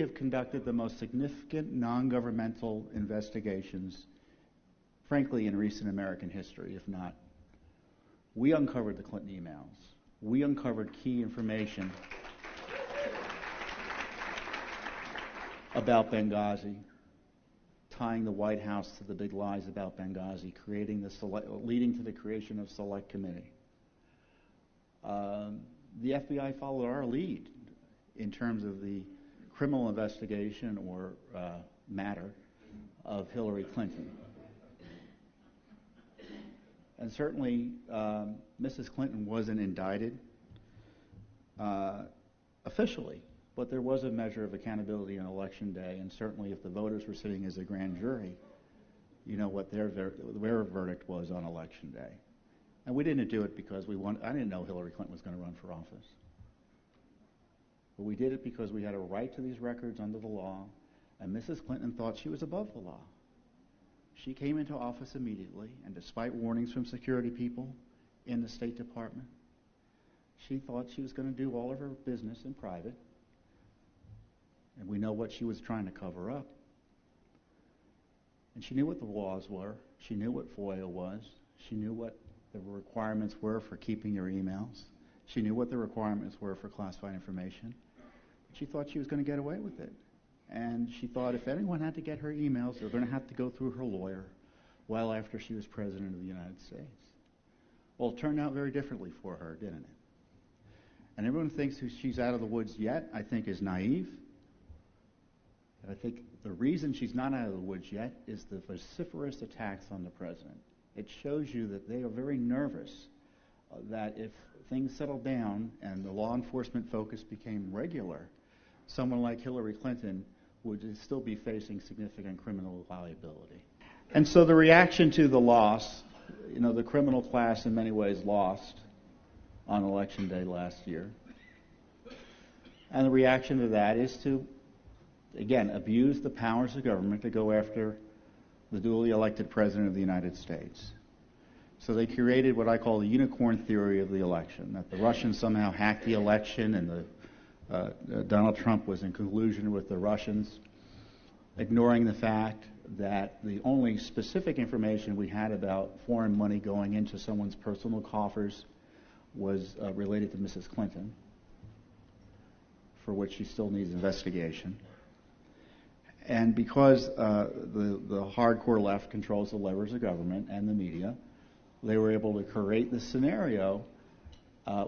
have conducted the most significant non-governmental investigations, frankly, in recent American history, if not. We uncovered the Clinton emails. We uncovered key information about Benghazi, tying the White House to the big lies about Benghazi, leading to the creation of Select Committee. The FBI followed our lead in terms of the criminal investigation or matter of Hillary Clinton. And certainly, Mrs. Clinton wasn't indicted officially, but there was a measure of accountability on Election Day, and certainly if the voters were sitting as a grand jury, you know what their verdict was on Election Day. And we didn't do it because I didn't know Hillary Clinton was going to run for office. But we did it because we had a right to these records under the law, and Mrs. Clinton thought she was above the law. She came into office immediately, and despite warnings from security people in the State Department, she thought she was going to do all of her business in private. And we know what she was trying to cover up. And she knew what the laws were. She knew what FOIA was. She knew what the requirements were for keeping your emails. She knew what the requirements were for classified information. But she thought she was going to get away with it. And she thought if anyone had to get her emails, they were going to have to go through her lawyer well after she was president of the United States. Well, it turned out very differently for her, didn't it? And everyone thinks she's out of the woods yet, I think, is naive. And I think the reason she's not out of the woods yet is the vociferous attacks on the president. It shows you that they are very nervous that if things settle down and the law enforcement focus became regular, someone like Hillary Clinton would still be facing significant criminal liability. And so the reaction to the loss, the criminal class in many ways lost on Election Day last year. And the reaction to that is to, again, abuse the powers of government to go after the duly elected President of the United States. So they created what I call the unicorn theory of the election, that the Russians somehow hacked the election and Donald Trump was in collusion with the Russians, ignoring the fact that the only specific information we had about foreign money going into someone's personal coffers was related to Mrs. Clinton, for which she still needs investigation. And because the hardcore left controls the levers of government and the media, they were able to create the scenario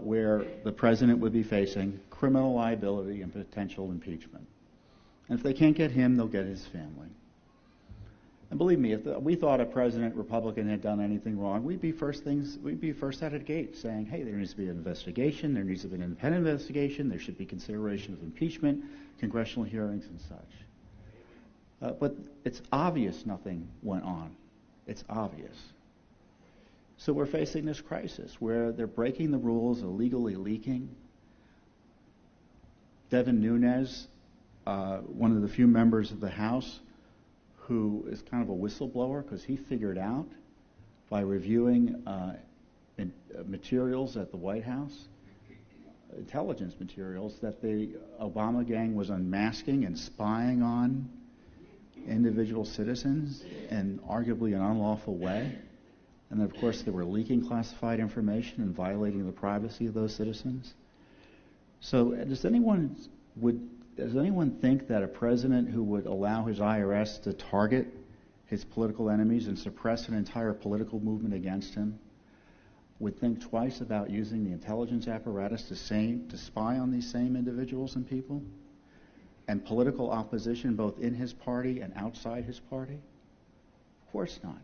where the president would be facing criminal liability and potential impeachment. And if they can't get him, they'll get his family. And believe me, if we thought a president Republican had done anything wrong, we'd be first out of the gate saying, hey, there needs to be an investigation, there needs to be an independent investigation, there should be consideration of impeachment, congressional hearings and such. But it's obvious nothing went on. It's obvious. So we're facing this crisis where they're breaking the rules, illegally leaking. Devin Nunes, one of the few members of the House who is kind of a whistleblower because he figured out by reviewing materials at the White House, intelligence materials, that the Obama gang was unmasking and spying on individual citizens in arguably an unlawful way. And of course, they were leaking classified information and violating the privacy of those citizens. So does anyone think that a president who would allow his IRS to target his political enemies and suppress an entire political movement against him would think twice about using the intelligence apparatus to spy on these same individuals and people? And political opposition both in his party and outside his party? Of course not.